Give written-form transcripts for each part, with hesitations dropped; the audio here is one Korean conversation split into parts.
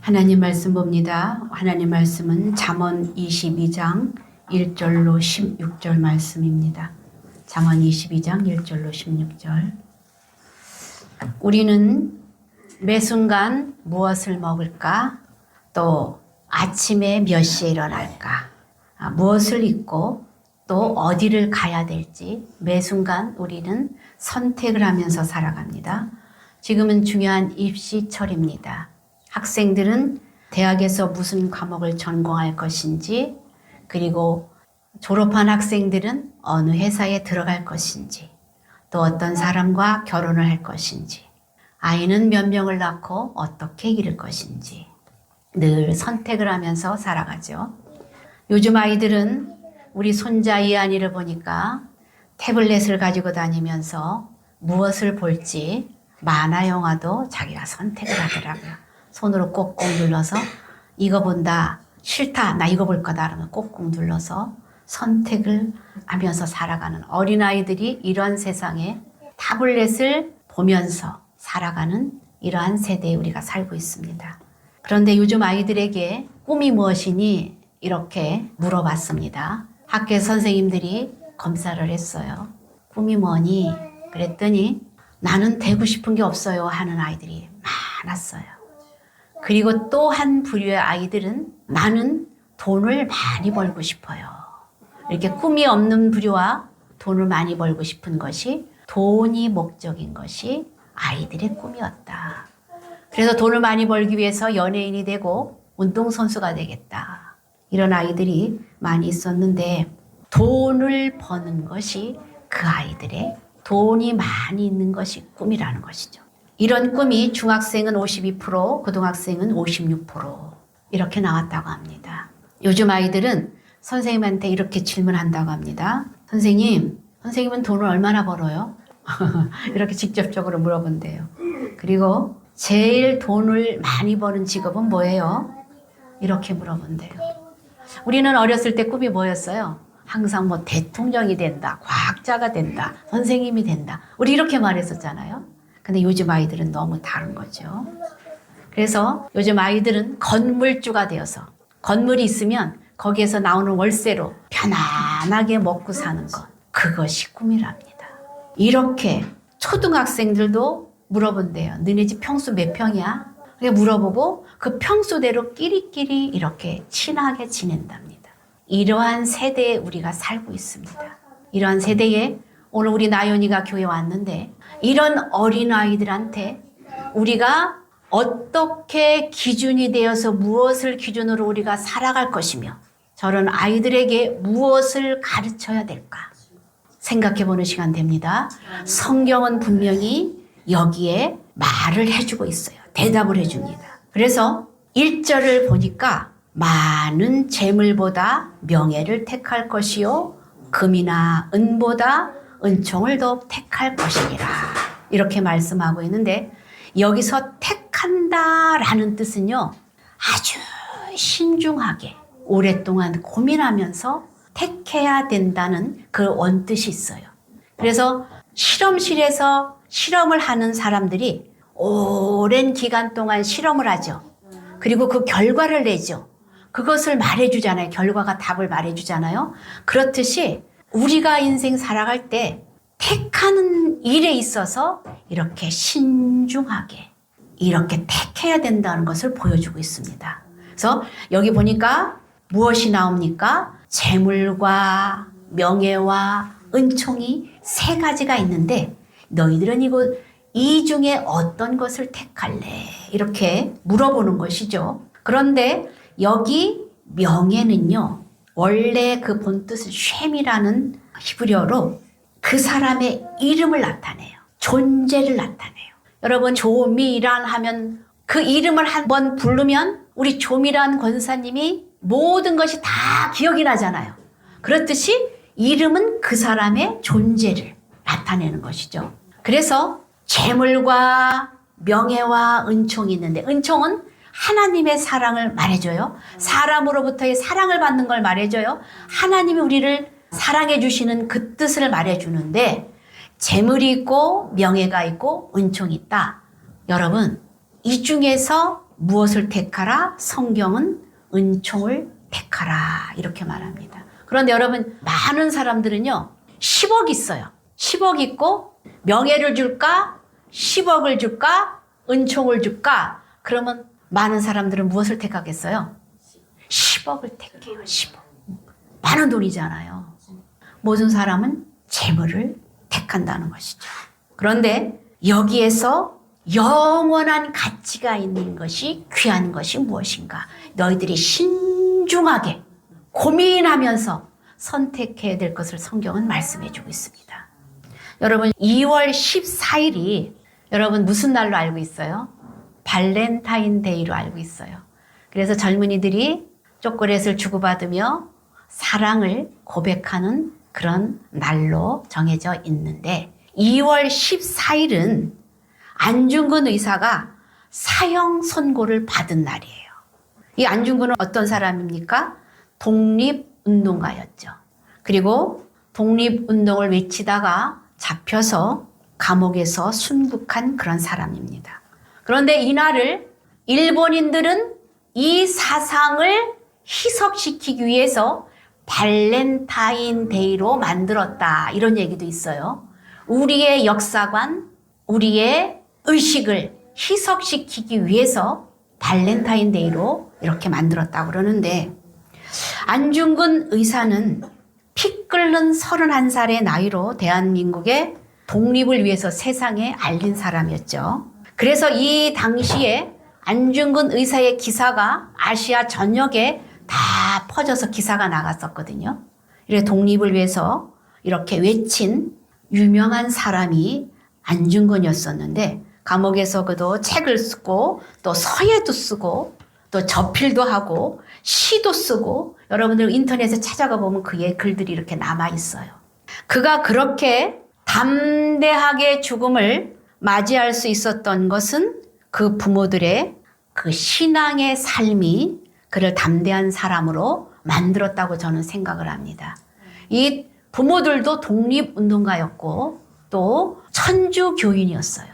하나님 말씀 봅니다. 하나님 말씀은 잠언 22장 1절로 16절 말씀입니다. 잠언 22장 1절로 16절. 우리는 매 순간 무엇을 먹을까? 또 아침에 몇 시에 일어날까? 무엇을 입고 또 어디를 가야 될지 매 순간 우리는 선택을 하면서 살아갑니다. 지금은 중요한 입시철입니다. 학생들은 대학에서 무슨 과목을 전공할 것인지, 그리고 졸업한 학생들은 어느 회사에 들어갈 것인지, 또 어떤 사람과 결혼을 할 것인지, 아이는 몇 명을 낳고 어떻게 기를 것인지 늘 선택을 하면서 살아가죠. 요즘 아이들은 우리 손자 이한이를 보니까 태블릿을 가지고 다니면서 무엇을 볼지 만화 영화도 자기가 선택을 하더라고요. 손으로 꼭꼭 눌러서 이거 본다, 싫다, 나 이거 볼 거다 그러면 꼭꼭 눌러서 선택을 하면서 살아가는 어린아이들이 이러한 세상에 타블렛을 보면서 살아가는 이러한 세대에 우리가 살고 있습니다. 그런데 요즘 아이들에게 꿈이 무엇이니? 이렇게 물어봤습니다. 학교 선생님들이 검사를 했어요. 꿈이 뭐니? 그랬더니 나는 되고 싶은 게 없어요 하는 아이들이 많았어요. 그리고 또 한 부류의 아이들은 나는 돈을 많이 벌고 싶어요. 이렇게 꿈이 없는 부류와 돈을 많이 벌고 싶은 것이 돈이 목적인 것이 아이들의 꿈이었다. 그래서 돈을 많이 벌기 위해서 연예인이 되고 운동선수가 되겠다. 이런 아이들이 많이 있었는데 돈을 버는 것이 그 아이들의 돈이 많이 있는 것이 꿈이라는 것이죠. 이런 꿈이 중학생은 52%, 고등학생은 56% 이렇게 나왔다고 합니다. 요즘 아이들은 선생님한테 이렇게 질문한다고 합니다. 선생님은 돈을 얼마나 벌어요? 이렇게 직접적으로 물어본대요. 그리고 제일 돈을 많이 버는 직업은 뭐예요? 이렇게 물어본대요. 우리는 어렸을 때 꿈이 뭐였어요? 항상 뭐 대통령이 된다, 과학자가 된다, 선생님이 된다. 우리 이렇게 말했었잖아요. 근데 요즘 아이들은 너무 다른 거죠. 그래서 요즘 아이들은 건물주가 되어서 건물이 있으면 거기에서 나오는 월세로 편안하게 먹고 사는 것. 그것이 꿈이랍니다. 이렇게 초등학생들도 물어본대요. 너네 집 평수 몇 평이야? 그렇게 물어보고 그 평수대로 끼리끼리 이렇게 친하게 지낸답니다. 이러한 세대에 우리가 살고 있습니다. 이러한 세대에 오늘 우리 나연이가 교회에 왔는데 이런 어린아이들한테 우리가 어떻게 기준이 되어서 무엇을 기준으로 우리가 살아갈 것이며 저런 아이들에게 무엇을 가르쳐야 될까 생각해보는 시간 됩니다. 성경은 분명히 여기에 말을 해주고 있어요. 대답을 해줍니다. 그래서 1절을 보니까 많은 재물보다 명예를 택할 것이요 금이나 은보다 은총을 더욱 택할 것이니라 이렇게 말씀하고 있는데 여기서 택한다라는 뜻은요 아주 신중하게 오랫동안 고민하면서 택해야 된다는 그 원뜻이 있어요. 그래서 실험실에서 실험을 하는 사람들이 오랜 기간 동안 실험을 하죠. 그리고 그 결과를 내죠. 그것을 말해주잖아요. 결과가 답을 말해주잖아요. 그렇듯이 우리가 인생 살아갈 때 택하는 일에 있어서 이렇게 신중하게 이렇게 택해야 된다는 것을 보여주고 있습니다. 그래서 여기 보니까 무엇이 나옵니까? 재물과 명예와 은총이 세 가지가 있는데 너희들은 이 중에 어떤 것을 택할래? 이렇게 물어보는 것이죠. 그런데 여기 명예는요. 원래 그 본뜻은 쉔이라는 히브리어로 그 사람의 이름을 나타내요. 존재를 나타내요. 여러분 조미란 하면 그 이름을 한번 부르면 우리 조미란 권사님이 모든 것이 다 기억이 나잖아요. 그렇듯이 이름은 그 사람의 존재를 나타내는 것이죠. 그래서 재물과 명예와 은총이 있는데 은총은 하나님의 사랑을 말해줘요. 사람으로부터의 사랑을 받는 걸 말해줘요. 하나님이 우리를 사랑해 주시는 그 뜻을 말해주는데 재물이 있고 명예가 있고 은총이 있다. 여러분 이 중에서 무엇을 택하라? 성경은 은총을 택하라. 이렇게 말합니다. 그런데 여러분, 많은 사람들은요, 10억 있어요. 10억 있고 명예를 줄까? 10억을 줄까? 은총을 줄까? 그러면 많은 사람들은 무엇을 택하겠어요? 10억을 택해요. 10억. 많은 돈이잖아요. 모든 사람은 재물을 택한다는 것이죠. 그런데 여기에서 영원한 가치가 있는 것이 귀한 것이 무엇인가? 너희들이 신중하게 고민하면서 선택해야 될 것을 성경은 말씀해 주고 있습니다. 여러분, 2월 14일이 여러분 무슨 날로 알고 있어요? 발렌타인데이로 알고 있어요. 그래서 젊은이들이 초콜릿을 주고받으며 사랑을 고백하는 그런 날로 정해져 있는데 2월 14일은 안중근 의사가 사형 선고를 받은 날이에요. 이 안중근은 어떤 사람입니까? 독립운동가였죠. 그리고 독립운동을 외치다가 잡혀서 감옥에서 순국한 그런 사람입니다. 그런데 이날을 일본인들은 이 사상을 희석시키기 위해서 발렌타인데이로 만들었다. 이런 얘기도 있어요. 우리의 역사관, 우리의 의식을 희석시키기 위해서 발렌타인데이로 이렇게 만들었다고 그러는데 안중근 의사는 피 끓는 31살의 나이로 대한민국의 독립을 위해서 세상에 알린 사람이었죠. 그래서 이 당시에 안중근 의사의 기사가 아시아 전역에 다 퍼져서 기사가 나갔었거든요. 이렇게 독립을 위해서 이렇게 외친 유명한 사람이 안중근이었었는데 감옥에서 그도 책을 쓰고 또 서예도 쓰고 또 저필도 하고 시도 쓰고 여러분들 인터넷에 찾아가 보면 그의 글들이 이렇게 남아 있어요. 그가 그렇게 담대하게 죽음을 맞이할 수 있었던 것은 그 부모들의 그 신앙의 삶이 그를 담대한 사람으로 만들었다고 저는 생각을 합니다. 이 부모들도 독립운동가였고 또 천주교인이었어요.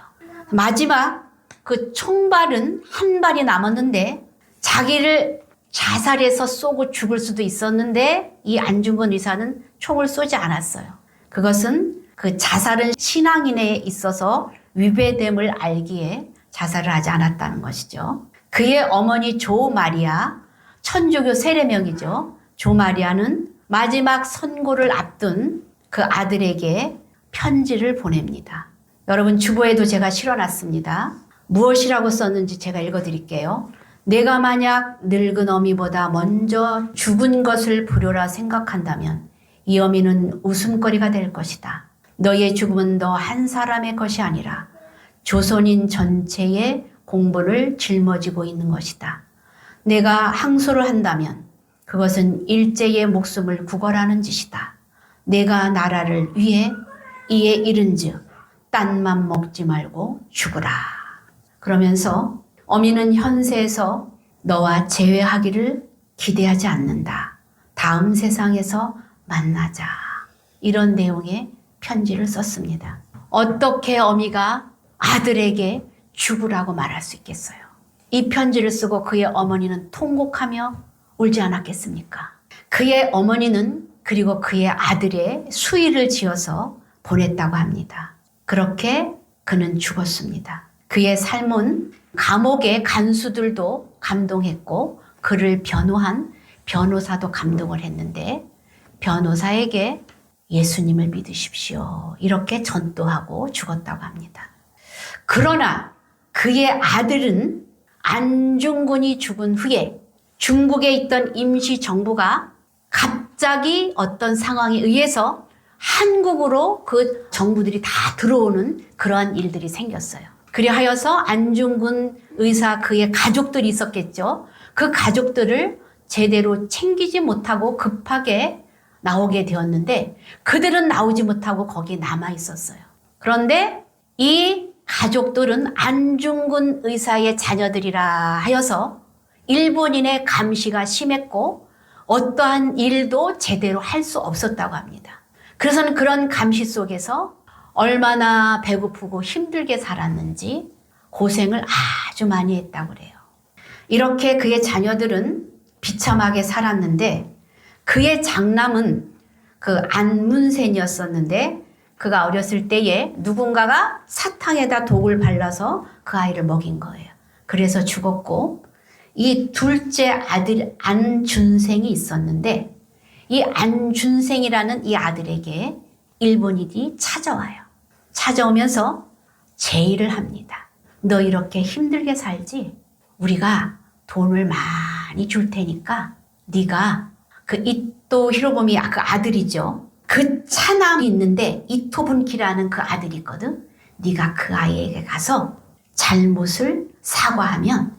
마지막 그 총발은 한 발이 남았는데 자기를 자살해서 쏘고 죽을 수도 있었는데 이 안중근 의사는 총을 쏘지 않았어요. 그것은 그 자살은 신앙인에 있어서 위배됨을 알기에 자살을 하지 않았다는 것이죠. 그의 어머니 조 마리아, 천주교 세례명이죠. 조 마리아는 마지막 선고를 앞둔 그 아들에게 편지를 보냅니다. 여러분 주보에도 제가 실어놨습니다. 무엇이라고 썼는지 제가 읽어드릴게요. 내가 만약 늙은 어미보다 먼저 죽은 것을 부려라 생각한다면 이 어미는 웃음거리가 될 것이다. 너의 죽음은 너 한 사람의 것이 아니라 조선인 전체의 공분을 짊어지고 있는 것이다. 내가 항소를 한다면 그것은 일제의 목숨을 구걸하는 짓이다. 내가 나라를 위해 이에 이른즉 딴맘 먹지 말고 죽으라. 그러면서 어미는 현세에서 너와 재회하기를 기대하지 않는다. 다음 세상에서 만나자. 이런 내용의 편지를 썼습니다. 어떻게 어미가 아들에게 죽으라고 말할 수 있겠어요? 이 편지를 쓰고 그의 어머니는 통곡하며 울지 않았겠습니까? 그의 어머니는 그리고 그의 아들의 수의를 지어서 보냈다고 합니다. 그렇게 그는 죽었습니다. 그의 삶은 감옥의 간수들도 감동했고 그를 변호한 변호사도 감동을 했는데 변호사에게 예수님을 믿으십시오. 이렇게 전도하고 죽었다고 합니다. 그러나 그의 아들은 안중근이 죽은 후에 중국에 있던 임시정부가 갑자기 어떤 상황에 의해서 한국으로 그 정부들이 다 들어오는 그러한 일들이 생겼어요. 그리하여서 안중근 의사 그의 가족들이 있었겠죠. 그 가족들을 제대로 챙기지 못하고 급하게 나오게 되었는데 그들은 나오지 못하고 거기 남아 있었어요. 그런데 이 가족들은 안중근 의사의 자녀들이라 하여서 일본인의 감시가 심했고 어떠한 일도 제대로 할 수 없었다고 합니다. 그래서는 그런 감시 속에서 얼마나 배고프고 힘들게 살았는지 고생을 아주 많이 했다고 그래요. 이렇게 그의 자녀들은 비참하게 살았는데 그의 장남은 그 안문센이었었는데 그가 어렸을 때에 누군가가 사탕에다 독을 발라서 그 아이를 먹인 거예요. 그래서 죽었고 이 둘째 아들 안준생이 있었는데 이 안준생이라는 이 아들에게 일본인이 찾아와요. 찾아오면서 제의를 합니다. 너 이렇게 힘들게 살지? 우리가 돈을 많이 줄 테니까 네가 그 이토 히로부미 그 아들이죠. 그 차남이 있는데 이토분키라는 그 아들이 있거든. 네가 그 아이에게 가서 잘못을 사과하면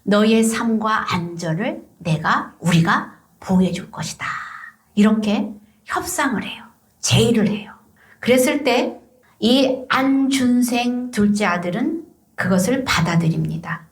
너의 삶과 안전을 우리가 보호해 줄 것이다. 이렇게 협상을 해요. 제의를 해요. 그랬을 때 이 안준생 둘째 아들은 그것을 받아들입니다.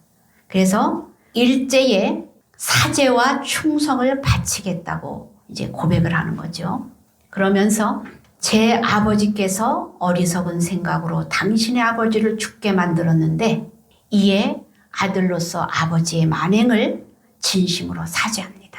그래서 일제에 사죄와 충성을 바치겠다고 이제 고백을 하는 거죠. 그러면서 제 아버지께서 어리석은 생각으로 당신의 아버지를 죽게 만들었는데 이에 아들로서 아버지의 만행을 진심으로 사죄합니다.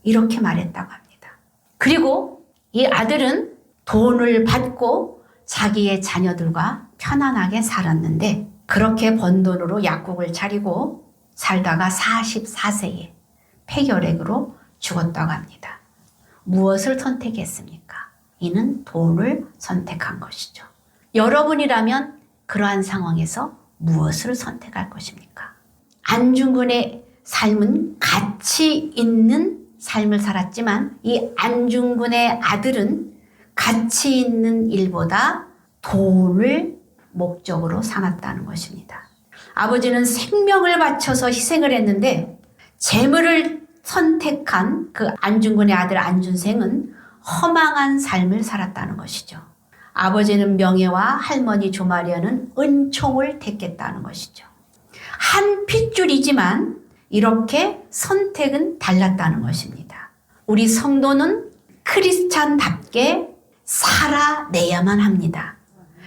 이렇게 말했다고 합니다. 그리고 이 아들은 돈을 받고 자기의 자녀들과 편안하게 살았는데 그렇게 번 돈으로 약국을 차리고 살다가 44세에 폐결핵으로 죽었다고 합니다. 무엇을 선택했습니까? 이는 돈을 선택한 것이죠. 여러분이라면 그러한 상황에서 무엇을 선택할 것입니까? 안중근의 삶은 가치 있는 삶을 살았지만 이 안중근의 아들은 가치 있는 일보다 돈을 목적으로 삼았다는 것입니다. 아버지는 생명을 바쳐서 희생을 했는데 재물을 선택한 그 안중근의 아들 안준생은 허망한 삶을 살았다는 것이죠. 아버지는 명예와 할머니 조마리아는 은총을 택했다는 것이죠. 한 핏줄이지만 이렇게 선택은 달랐다는 것입니다. 우리 성도는 크리스찬답게 살아내야만 합니다.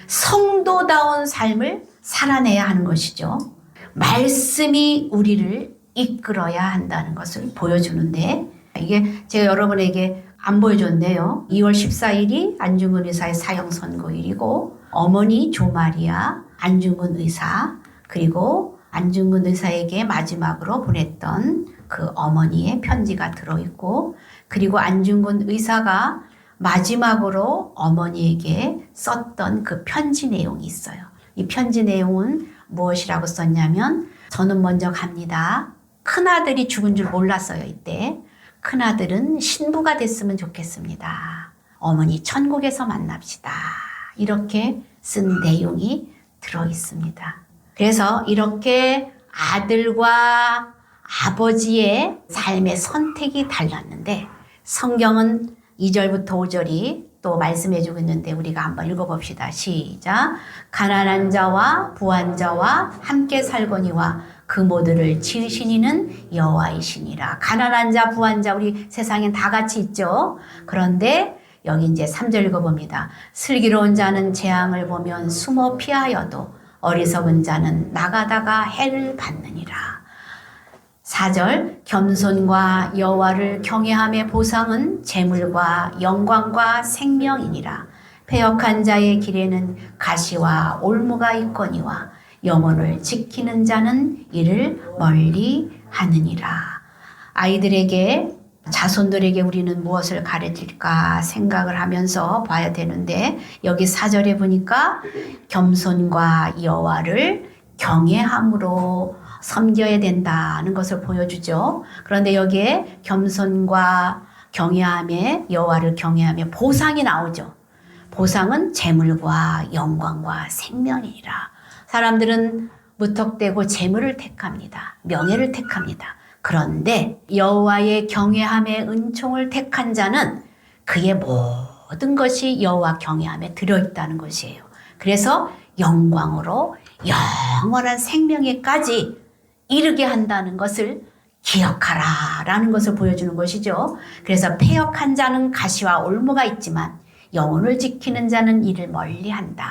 성도다운 삶을 살아내야 하는 것이죠. 말씀이 우리를 이끌어야 한다는 것을 보여주는데 이게 제가 여러분에게 안 보여줬네요. 2월 14일이 안중근 의사의 사형 선고일이고 어머니 조마리아, 안중근 의사 그리고 안중근 의사에게 마지막으로 보냈던 그 어머니의 편지가 들어있고 그리고 안중근 의사가 마지막으로 어머니에게 썼던 그 편지 내용이 있어요. 이 편지 내용은 무엇이라고 썼냐면 저는 먼저 갑니다. 큰아들이 죽은 줄 몰랐어요. 이때 큰아들은 신부가 됐으면 좋겠습니다. 어머니 천국에서 만납시다. 이렇게 쓴 내용이 들어있습니다. 그래서 이렇게 아들과 아버지의 삶의 선택이 달랐는데 성경은 2절부터 5절이 또 말씀해주고 있는데 우리가 한번 읽어봅시다. 시작. 가난한 자와 부한 자와 함께 살거니와 그 모두를 지으신 이는 여호와이시니라. 가난한 자, 부한 자 우리 세상엔 다 같이 있죠. 그런데 여기 이제 3절 읽어봅니다. 슬기로운 자는 재앙을 보면 숨어 피하여도 어리석은 자는 나가다가 해를 받느니라. 4절 겸손과 여호와를 경외함의 보상은 재물과 영광과 생명이니라. 패역한 자의 길에는 가시와 올무가 있거니와 영혼을 지키는 자는 이를 멀리 하느니라. 아이들에게 자손들에게 우리는 무엇을 가르칠까 생각을 하면서 봐야 되는데 여기 4절에 보니까 겸손과 여호와를 경외함으로 섬겨야 된다는 것을 보여주죠. 그런데 여기에 겸손과 경외함에 여호와를 경외함에 보상이 나오죠. 보상은 재물과 영광과 생명이라. 사람들은 무턱대고 재물을 택합니다. 명예를 택합니다. 그런데 여호와의 경외함의 은총을 택한 자는 그의 모든 것이 여호와 경외함에 들어있다는 것이에요. 그래서 영광으로 영원한 생명에까지 이르게 한다는 것을 기억하라 라는 것을 보여주는 것이죠. 그래서 패역한 자는 가시와 올무가 있지만 영혼을 지키는 자는 이를 멀리한다.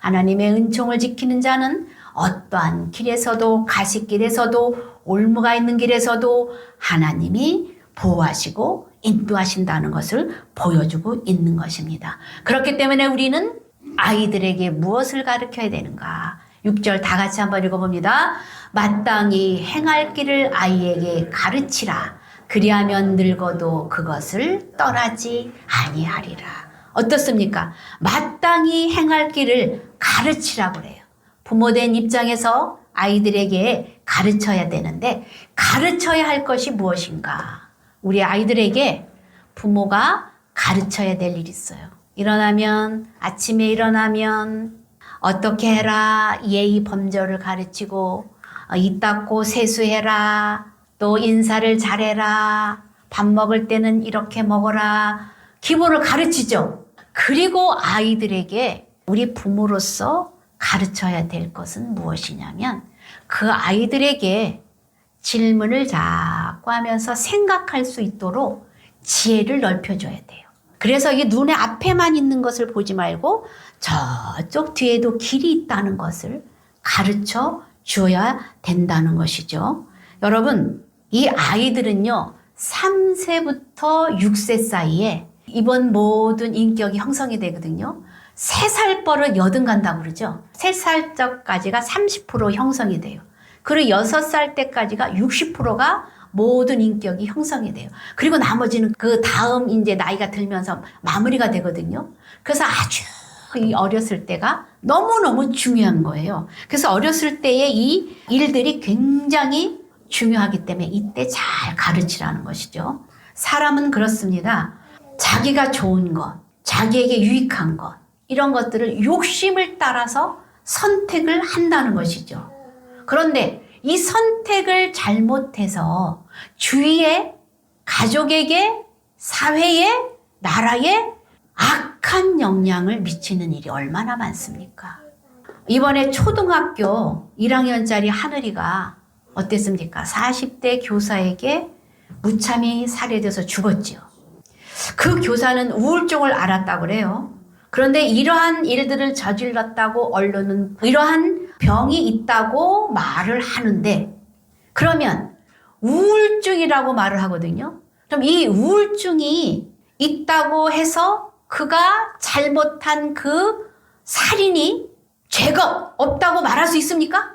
하나님의 은총을 지키는 자는 어떠한 길에서도 가시길에서도 올무가 있는 길에서도 하나님이 보호하시고 인도하신다는 것을 보여주고 있는 것입니다. 그렇기 때문에 우리는 아이들에게 무엇을 가르쳐야 되는가? 6절 다 같이 한번 읽어봅니다. 마땅히 행할 길을 아이에게 가르치라. 그리하면 늙어도 그것을 떠나지 아니하리라. 어떻습니까? 마땅히 행할 길을 가르치라고 그래요. 부모된 입장에서 아이들에게 가르쳐야 되는데 가르쳐야 할 것이 무엇인가? 우리 아이들에게 부모가 가르쳐야 될 일이 있어요. 아침에 일어나면 어떻게 해라, 예의 범절을 가르치고 입 닦고 세수해라, 또 인사를 잘해라, 밥 먹을 때는 이렇게 먹어라, 기본을 가르치죠. 그리고 아이들에게 우리 부모로서 가르쳐야 될 것은 무엇이냐면 그 아이들에게 질문을 자꾸 하면서 생각할 수 있도록 지혜를 넓혀줘야 돼요. 그래서 이게 눈에 앞에만 있는 것을 보지 말고 저쪽 뒤에도 길이 있다는 것을 가르쳐 줘야 된다는 것이죠. 여러분, 이 아이들은요, 3세부터 6세 사이에 이번 모든 인격이 형성이 되거든요. 3살 버릇 여든 간다고 그러죠. 3살 때까지가 30% 형성이 돼요. 그리고 6살 때까지가 60%가 모든 인격이 형성이 돼요. 그리고 나머지는 그 다음 이제 나이가 들면서 마무리가 되거든요. 그래서 아주 이 어렸을 때가 너무너무 중요한 거예요. 그래서 어렸을 때의 이 일들이 굉장히 중요하기 때문에 이때 잘 가르치라는 것이죠. 사람은 그렇습니다. 자기가 좋은 것, 자기에게 유익한 것, 이런 것들을 욕심을 따라서 선택을 한다는 것이죠. 그런데 이 선택을 잘못해서 주위에, 가족에게, 사회에, 나라에 악한 영향을 미치는 일이 얼마나 많습니까? 이번에 초등학교 1학년짜리 하늘이가 어땠습니까? 40대 교사에게 무참히 살해돼서 죽었지요. 그 교사는 우울증을 앓았다고 그래요. 그런데 이러한 일들을 저질렀다고 언론은 이러한 병이 있다고 말을 하는데, 그러면 우울증이라고 말을 하거든요. 그럼 이 우울증이 있다고 해서 그가 잘못한 그 살인이 죄가 없다고 말할 수 있습니까?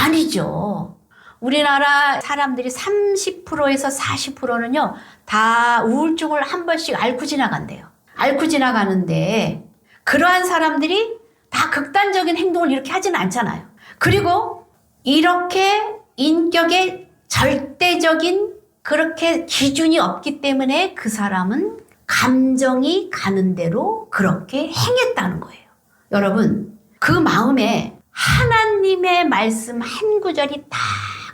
아니죠. 우리나라 사람들이 30%에서 40%는요, 다 우울증을 한 번씩 앓고 지나간대요. 앓고 지나가는데, 그러한 사람들이 다 극단적인 행동을 이렇게 하지는 않잖아요. 그리고 이렇게 인격의 절대적인 그렇게 기준이 없기 때문에 그 사람은 감정이 가는 대로 그렇게 행했다는 거예요. 여러분, 그 마음에 하나님의 말씀 한 구절이 딱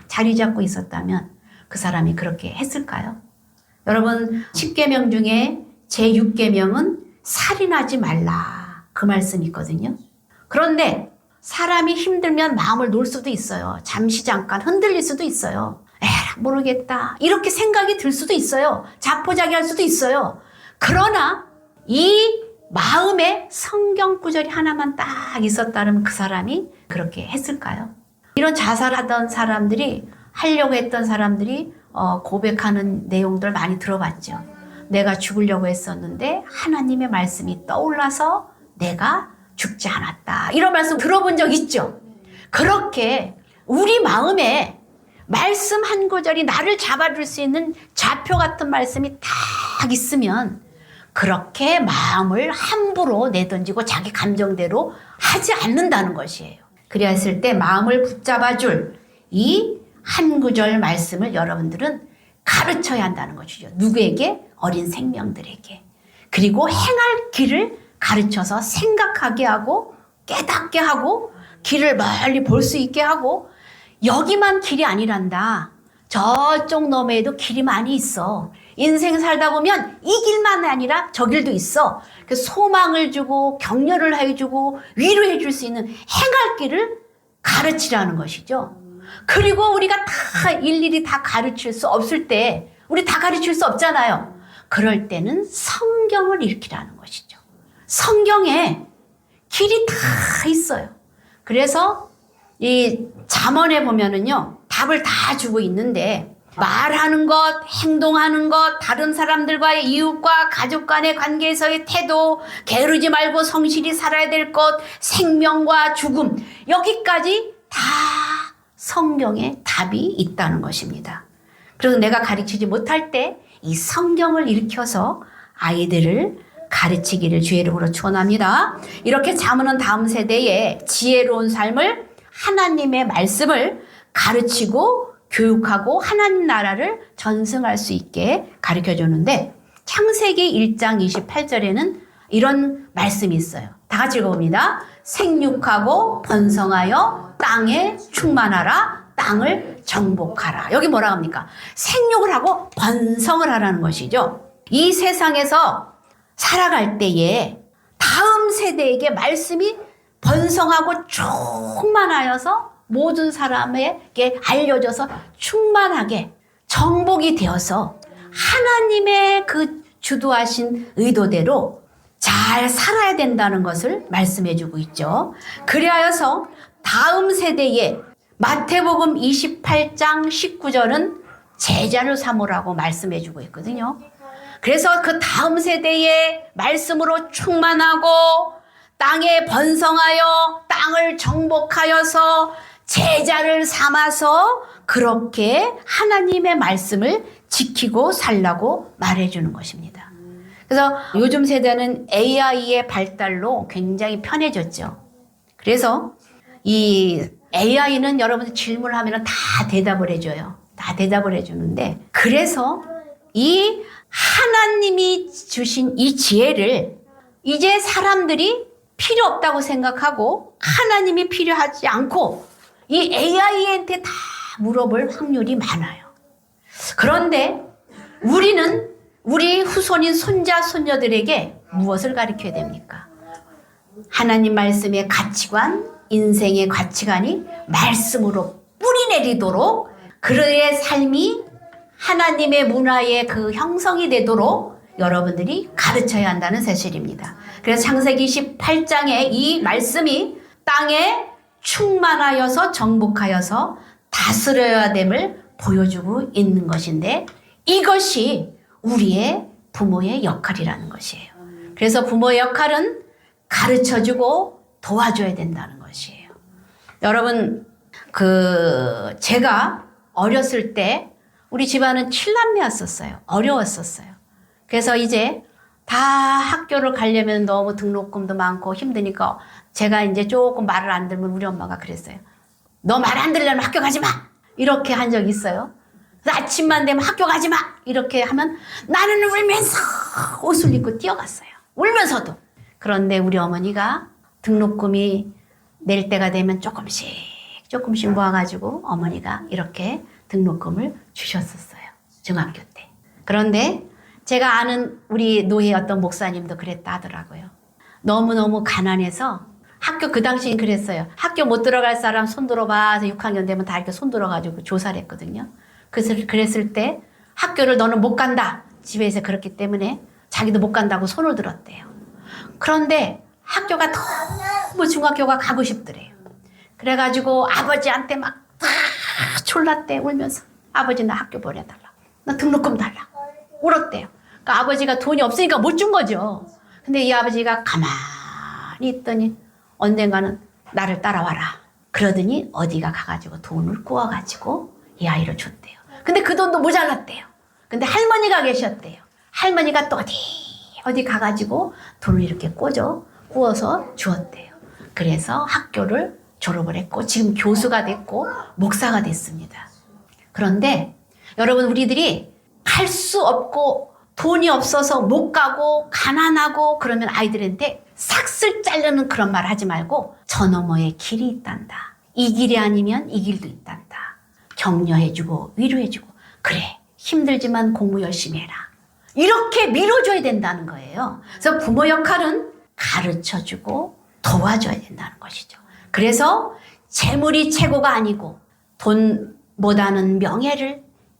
자리 잡고 있었다면 그 사람이 그렇게 했을까요? 여러분, 10계명 중에 제6계명은 살인하지 말라, 그 말씀이 있거든요. 그런데 사람이 힘들면 마음을 놓을 수도 있어요. 잠시 잠깐 흔들릴 수도 있어요. 에라, 모르겠다, 이렇게 생각이 들 수도 있어요. 자포자기할 수도 있어요. 그러나 이 마음에 성경 구절이 하나만 딱 있었다면 그 사람이 그렇게 했을까요? 이런 자살하던 사람들이, 하려고 했던 사람들이 고백하는 내용들 많이 들어봤죠. 내가 죽으려고 했었는데 하나님의 말씀이 떠올라서 내가 죽지 않았다, 이런 말씀 들어본 적 있죠? 그렇게 우리 마음에 말씀 한 구절이 나를 잡아줄 수 있는 좌표 같은 말씀이 딱 있으면 그렇게 마음을 함부로 내던지고 자기 감정대로 하지 않는다는 것이에요. 그래야 했을 때 마음을 붙잡아줄 이 한 구절 말씀을 여러분들은 가르쳐야 한다는 것이죠. 누구에게? 어린 생명들에게. 그리고 행할 길을 가르쳐서 생각하게 하고 깨닫게 하고 길을 멀리 볼 수 있게 하고, 여기만 길이 아니란다, 저쪽 너머에도 길이 많이 있어. 인생 살다 보면 이 길만 아니라 저 길도 있어. 소망을 주고 격려를 해주고 위로해 줄 수 있는 행할 길을 가르치라는 것이죠. 그리고 우리가 다 일일이 다 가르칠 수 없을 때, 우리 다 가르칠 수 없잖아요. 그럴 때는 성경을 읽히라는 것이죠. 성경에 길이 다 있어요. 그래서 이 잠언에 보면은요, 답을 다 주고 있는데 말하는 것, 행동하는 것, 다른 사람들과의 이웃과 가족 간의 관계에서의 태도, 게으르지 말고 성실히 살아야 될 것, 생명과 죽음, 여기까지 다 성경에 답이 있다는 것입니다. 그래서 내가 가르치지 못할 때 이 성경을 일으켜서 아이들을 가르치기를 주의 이름으로 축원합니다. 이렇게 자문은 다음 세대에 지혜로운 삶을, 하나님의 말씀을 가르치고 교육하고 하나님 나라를 전승할 수 있게 가르쳐 주는데, 창세기 1장 28절에는 이런 말씀이 있어요. 다 같이 읽어봅니다. 생육하고 번성하여 땅에 충만하라, 땅을 정복하라. 여기 뭐라 합니까? 생육을 하고 번성을 하라는 것이죠. 이 세상에서 살아갈 때에 다음 세대에게 말씀이 번성하고 충만하여서 모든 사람에게 알려져서 충만하게 정복이 되어서 하나님의 그 주도하신 의도대로 잘 살아야 된다는 것을 말씀해 주고 있죠. 그리하여서 다음 세대에 마태복음 28장 19절은 제자를 삼으라고 말씀해 주고 있거든요. 그래서 그 다음 세대의 말씀으로 충만하고 땅에 번성하여 땅을 정복하여서 제자를 삼아서 그렇게 하나님의 말씀을 지키고 살라고 말해주는 것입니다. 그래서 요즘 세대는 AI의 발달로 굉장히 편해졌죠. 그래서 이 AI는 여러분들 질문을 하면 다 대답을 해줘요. 다 대답을 해주는데, 그래서 이 하나님이 주신 이 지혜를 이제 사람들이 필요 없다고 생각하고 하나님이 필요하지 않고 이 AI한테 다 물어볼 확률이 많아요. 그런데 우리는 우리 후손인 손자, 손녀들에게 무엇을 가르쳐야 됩니까? 하나님 말씀의 가치관, 인생의 가치관이 말씀으로 뿌리내리도록 그들의 삶이 하나님의 문화의 그 형성이 되도록 여러분들이 가르쳐야 한다는 사실입니다. 그래서 창세기 18장에 이 말씀이 땅에 충만하여서 정복하여서 다스려야 됨을 보여주고 있는 것인데, 이것이 우리의 부모의 역할이라는 것이에요. 그래서 부모의 역할은 가르쳐주고 도와줘야 된다는 것이에요. 여러분, 제가 어렸을 때 우리 집안은 7남매였었어요. 어려웠었어요. 그래서 이제 다 학교를 가려면 너무 등록금도 많고 힘드니까 제가 이제 조금 말을 안 들으면 우리 엄마가 그랬어요. 너 말 안 들으려면 학교 가지 마! 이렇게 한 적이 있어요. 아침만 되면 학교 가지 마! 이렇게 하면 나는 울면서 옷을 입고 뛰어갔어요. 울면서도. 그런데 우리 어머니가 등록금이 낼 때가 되면 조금씩 모아가지고 어머니가 이렇게 등록금을 주셨었어요. 중학교 때. 그런데 제가 아는 우리 노예 어떤 목사님도 그랬다 하더라고요. 너무너무 가난해서 학교, 그 당시엔 그랬어요. 학교 못 들어갈 사람 손 들어봐. 6학년 되면 다 이렇게 손 들어가지고 조사를 했거든요. 그래서 그랬을 때 학교를 너는 못 간다. 집에서 그렇기 때문에 자기도 못 간다고 손을 들었대요. 그런데 학교가 너무 중학교가 가고 싶더래요. 그래가지고 아버지한테 막 다 졸랐대, 울면서. 아버지 나 학교 보내달라. 나 등록금 달라. 울었대요. 그러니까 아버지가 돈이 없으니까 못 준 거죠. 근데 이 아버지가 가만히 있더니 언젠가는 나를 따라와라. 그러더니 어디가 가가지고 돈을 구워가지고 이 아이를 줬대요. 근데 그 돈도 모자랐대요. 근데 할머니가 계셨대요. 할머니가 또 어디 가가지고 돈을 이렇게 구워서 주었대요. 그래서 학교를 졸업을 했고 지금 교수가 됐고 목사가 됐습니다. 그런데 여러분, 우리들이 갈 수 없고 돈이 없어서 못 가고 가난하고 그러면 아이들한테 삭슬 자르는 그런 말 하지 말고 저 너머에 길이 있단다. 이 길이 아니면 이 길도 있단다. 격려해주고 위로해주고, 그래 힘들지만 공부 열심히 해라. 이렇게 밀어줘야 된다는 거예요. 그래서 부모 역할은 가르쳐주고 도와줘야 된다는 것이죠. 그래서 재물이 최고가 아니고 돈보다는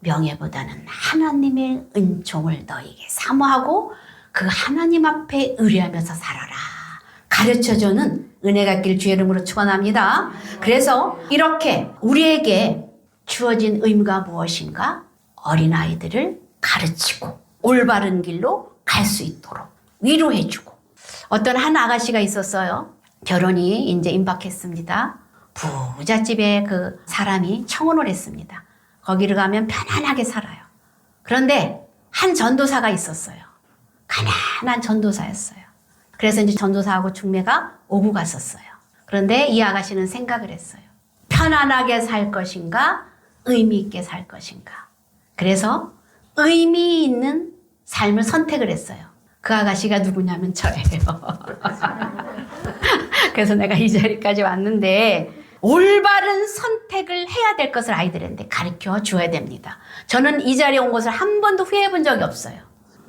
명예보다는 하나님의 은총을 너에게 사모하고 그 하나님 앞에 의뢰하면서 살아라. 가르쳐주는 은혜가 있길 주의 이름으로 축원합니다. 그래서 이렇게 우리에게 주어진 의무가 무엇인가? 어린아이들을 가르치고 올바른 길로 갈 수 있도록 위로해주고. 어떤 한 아가씨가 있었어요. 결혼이 이제 임박했습니다. 부잣집에 그 사람이 청혼을 했습니다. 거기를 가면 편안하게 살아요. 그런데 한 전도사가 있었어요. 가난한 전도사였어요. 그래서 이제 전도사하고 중매가 오고 갔었어요. 그런데 이 아가씨는 생각을 했어요. 편안하게 살 것인가? 의미 있게 살 것인가? 그래서 의미 있는 삶을 선택을 했어요. 그 아가씨가 누구냐면 저예요. 그래서 내가 이 자리까지 왔는데 올바른 선택을 해야 될 것을 아이들한테 가르쳐 줘야 됩니다. 저는 이 자리에 온 것을 한 번도 후회해 본 적이 없어요.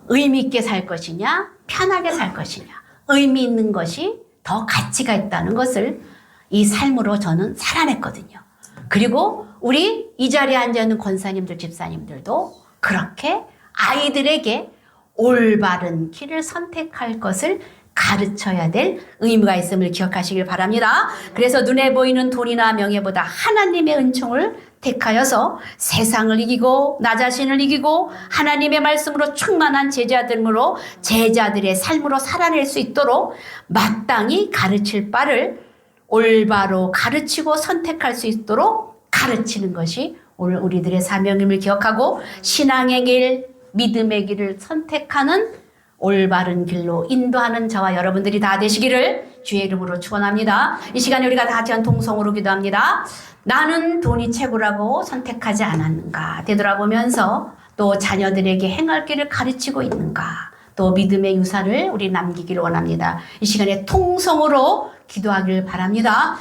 의미 있게 살 것이냐, 편하게 살 것이냐, 의미 있는 것이 더 가치가 있다는 것을 이 삶으로 저는 살아냈거든요. 그리고 우리 이 자리에 앉아있는 권사님들, 집사님들도 그렇게 아이들에게 올바른 길을 선택할 것을 가르쳐야 될 의무가 있음을 기억하시길 바랍니다. 그래서 눈에 보이는 돈이나 명예보다 하나님의 은총을 택하여서 세상을 이기고 나 자신을 이기고 하나님의 말씀으로 충만한 제자들로 제자들의 삶으로 살아낼 수 있도록 마땅히 가르칠 바를 올바로 가르치고 선택할 수 있도록 가르치는 것이 오늘 우리들의 사명임을 기억하고 신앙의 길, 믿음의 길을 선택하는 올바른 길로 인도하는 저와 여러분들이 다 되시기를 주의 이름으로 축원합니다. 이 시간에 우리가 다 같이 한 통성으로 기도합니다. 나는 돈이 최고라고 선택하지 않았는가 되돌아보면서 또 자녀들에게 행할 길을 가르치고 있는가 또 믿음의 유산을 우리 남기기를 원합니다. 이 시간에 통성으로 기도하길 바랍니다.